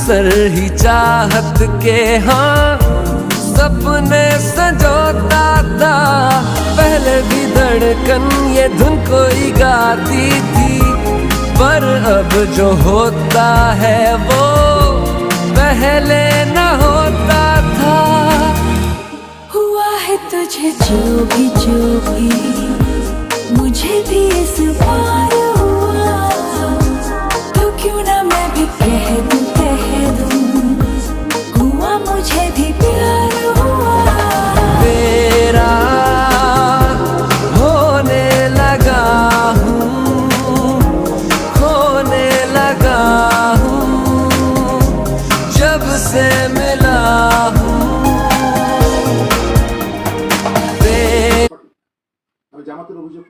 अक्सर ही चाहत के हाँ सपने संजोता था। पहले भी धड़कन ये धुन कोई गाती थी, पर अब जो होता है वो पहले न होता था। हुआ है तुझे जो भी मुझे भी इस बार हुआ, तो क्यों ना मैं भी कह दूं हुआ मुझे भी प्यार हुआ। तेरा होने लगा हूँ, खोने लगा हूँ, जब से मिला हूँ। আমি জামাতের অভিযোগ